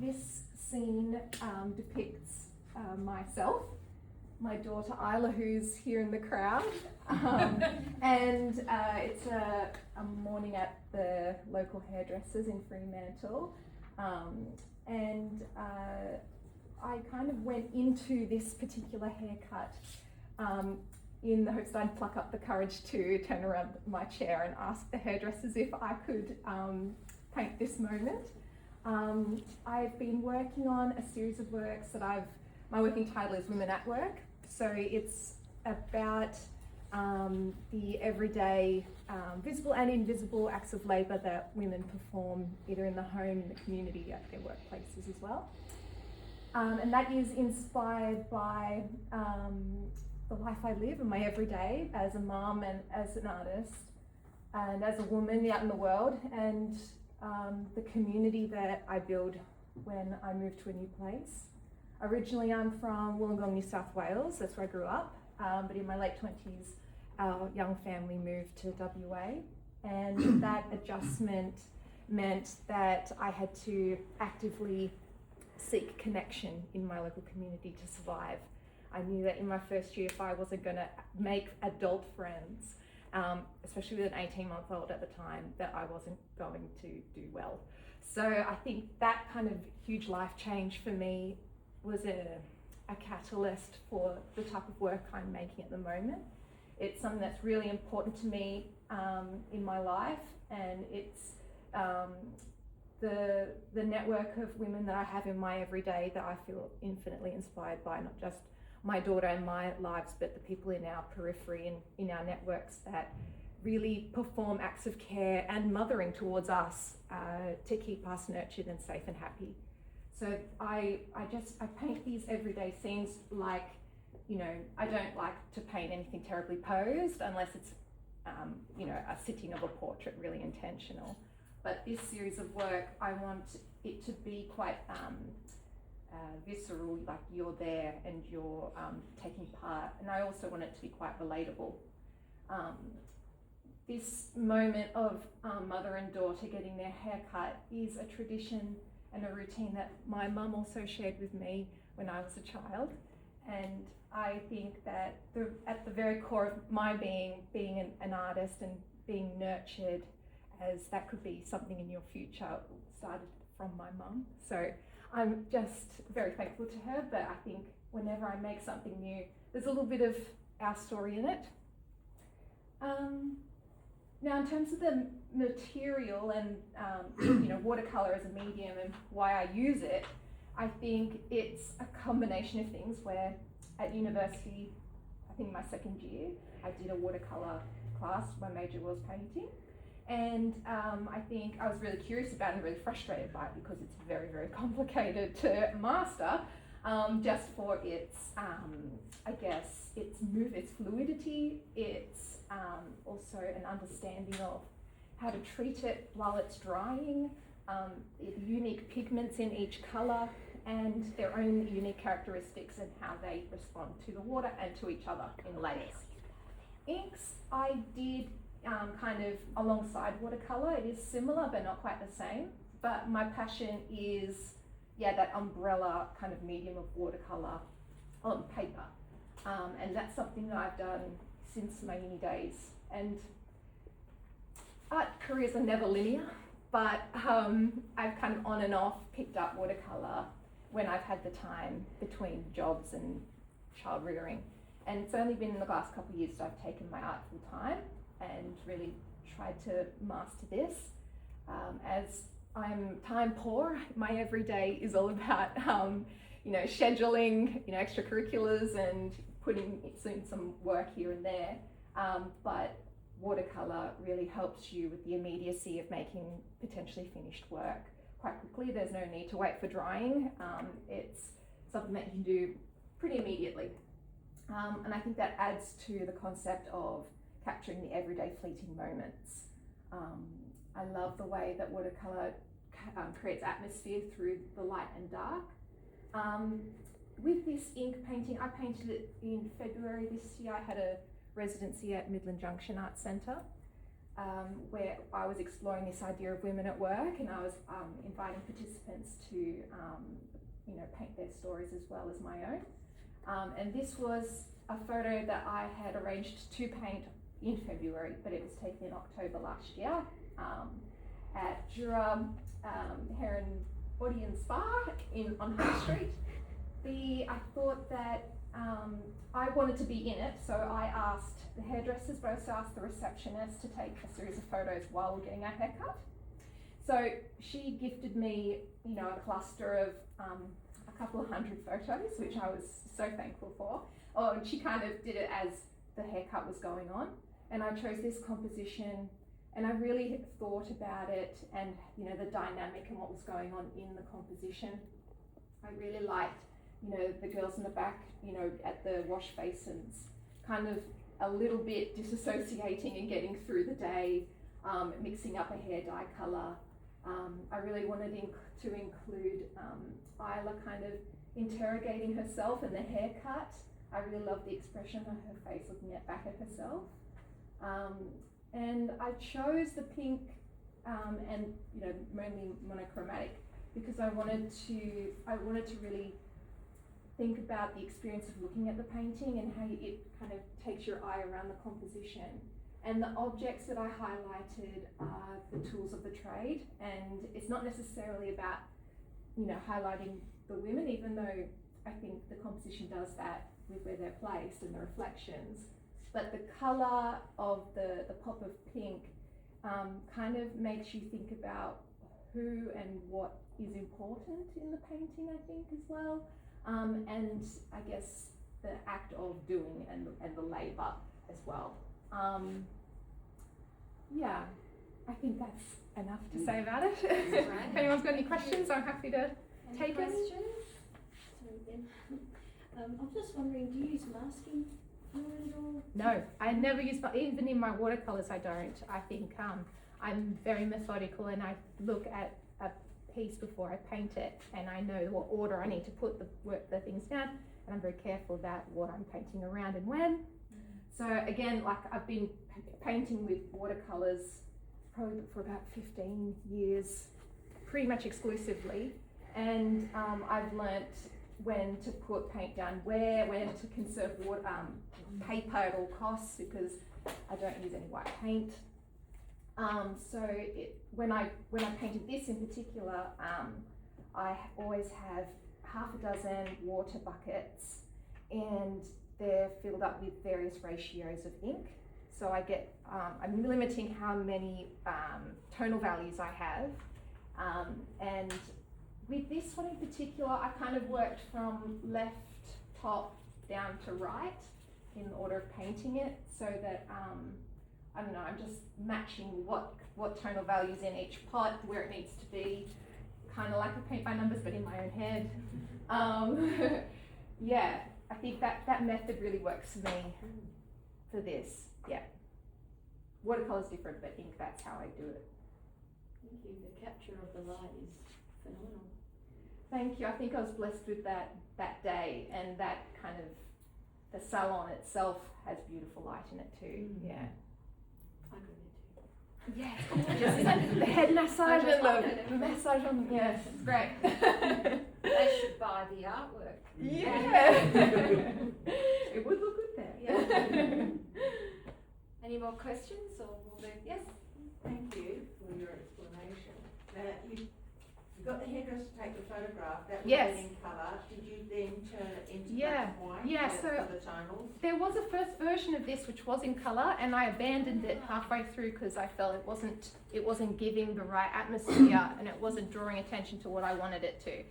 this scene depicts myself, my daughter Isla, who's here in the crowd, and it's a morning at the local hairdressers in Fremantle, and I kind of went into this particular haircut in the hopes that I'd pluck up the courage to turn around my chair and ask the hairdressers if I could paint this moment. I've been working on a series of works that my working title is Women at Work. So it's about the everyday visible and invisible acts of labour that women perform either in the home, in the community, at their workplaces as well. And that is inspired by the life I live and my everyday as a mum and as an artist and as a woman out in the world, and the community that I build when I move to a new place. Originally I'm from Wollongong, New South Wales, that's where I grew up, but in my late 20s our young family moved to WA, and that adjustment meant that I had to actively seek connection in my local community to survive. I knew that in my first year, if I wasn't going to make adult friends, especially with an 18-month-old at the time, that I wasn't going to do well. So I think that kind of huge life change for me was a catalyst for the type of work I'm making at the moment. It's something that's really important to me in my life, and it's the network of women that I have in my everyday that I feel infinitely inspired by, not just my daughter and my lives, but the people in our periphery and in our networks that really perform acts of care and mothering towards us to keep us nurtured and safe and happy. So I paint these everyday scenes like, you know, I don't like to paint anything terribly posed unless it's, you know, a sitting of a portrait, really intentional. But this series of work, I want it to be quite visceral, like you're there and you're taking part. And I also want it to be quite relatable. This moment of mother and daughter getting their hair cut is a tradition and a routine that my mum also shared with me when I was a child. And I think that at the very core of my being an artist and being nurtured, as that could be something in your future, started from my mum. So I'm just very thankful to her, but I think whenever I make something new, there's a little bit of our story in it. Now, in terms of the material and you know, watercolor as a medium and why I use it, I think it's a combination of things where at university, I think my second year, I did a watercolor class. My major was painting. And I think I was really curious about it and really frustrated by it because it's very, very complicated to master, just for its, I guess, its fluidity, its also an understanding of how to treat it while it's drying, the unique pigments in each colour and their own unique characteristics and how they respond to the water and to each other in layers. Inks, I did kind of alongside watercolour. It is similar but not quite the same, but my passion is that umbrella kind of medium of watercolour on paper, and that's something that I've done since my uni days. And art careers are never linear, but I've kind of on and off picked up watercolour when I've had the time between jobs and child rearing, and it's only been in the last couple of years that I've taken my art full time and really tried to master this. As I'm time poor, my everyday is all about you know, scheduling, you know, extracurriculars and putting in some work here and there. But watercolor really helps you with the immediacy of making potentially finished work quite quickly. There's no need to wait for drying. It's something that you can do pretty immediately. And I think that adds to the concept of capturing the everyday fleeting moments. I love the way that watercolor creates atmosphere through the light and dark. With this ink painting, I painted it in February this year. I had a residency at Midland Junction Arts Centre. where I was exploring this idea of women at work, and I was inviting participants to paint their stories as well as my own. And this was a photo that I had arranged to paint in February, but it was taken in October last year at Jura Hair and Body and Spa on High Street. I thought that I wanted to be in it, so I asked the hairdressers, but I also asked the receptionist to take a series of photos while we're getting our hair cut. So she gifted me, a cluster of a couple of hundred photos, which I was so thankful for. Oh, and she kind of did it as the haircut was going on, and I chose this composition, and I really thought about it and the dynamic and what was going on in the composition. I really liked the girls in the back at the wash basins, kind of a little bit disassociating and getting through the day, mixing up a hair dye colour. I really wanted to include Isla kind of interrogating herself and the haircut. I really loved the expression of her face looking back at herself. And I chose the pink and mainly monochromatic because I wanted to really think about the experience of looking at the painting and how it kind of takes your eye around the composition. And the objects that I highlighted are the tools of the trade, and it's not necessarily about highlighting the women, even though I think the composition does that with where they're placed and the reflections. But the colour of the pop of pink kind of makes you think about who and what is important in the painting, I think, as well. And I guess the act of doing and the labour as well. Yeah, I think that's enough to say about it. If anyone's got any questions, I'm happy to take questions? I'm just wondering, do you use masking fluid at all? No, I never use, even in my watercolours I don't. I think I'm very methodical, and I look at a piece before I paint it, and I know what order I need to put the things down, and I'm very careful about what I'm painting around and when. So again, like I've been painting with watercolours probably for about 15 years, pretty much exclusively, and I've learnt when to put paint down when to conserve water, paper at all costs, because I don't use any white paint. So when I painted this in particular, I always have half a dozen water buckets, and they're filled up with various ratios of ink. So I get, I'm limiting how many tonal values I have. And with this one in particular, I kind of worked from left top down to right in order of painting it, so that, I don't know, I'm just matching what tonal values in each pot, where it needs to be, kind of like a paint by numbers, but in my own head. Yeah, I think that method really works for me for this, yeah. Watercolour's different, but ink, that's how I do it. Thank you. The capture of the light is phenomenal. Thank you. I think I was blessed with that day, and that kind of, the salon itself has beautiful light in it too, yeah. I got it too. Yeah, just the head massage and the massage on, yes, it's great. They should buy the artwork. Yeah. It would look good there. Yeah. Any more questions, or will they? Yes. Thank you for your explanation. You got the hairdresser to take the photograph. That was Yes. in colour. Did you then turn it into Yeah. black and white Yeah, for the tonals? There was a first version of this which was in colour, and I abandoned it halfway through because I felt it wasn't giving the right atmosphere, and it wasn't drawing attention to what I wanted it to.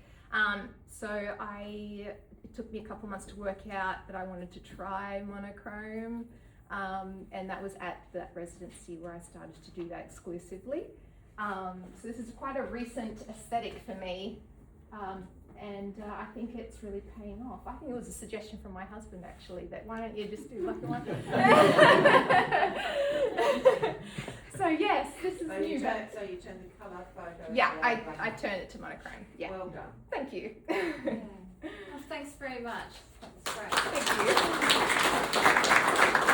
So it took me a couple months to work out that I wanted to try monochrome, and that was at that residency where I started to do that exclusively. So this is quite a recent aesthetic for me, and I think it's really paying off. I think it was a suggestion from my husband actually, that why don't you just do black and white? So yes, this is new. So you turned the colour photo. Yeah, to I turned it to monochrome. Yeah. Well done. Thank you. Yeah. Well, thanks very much. That was great. Thank you.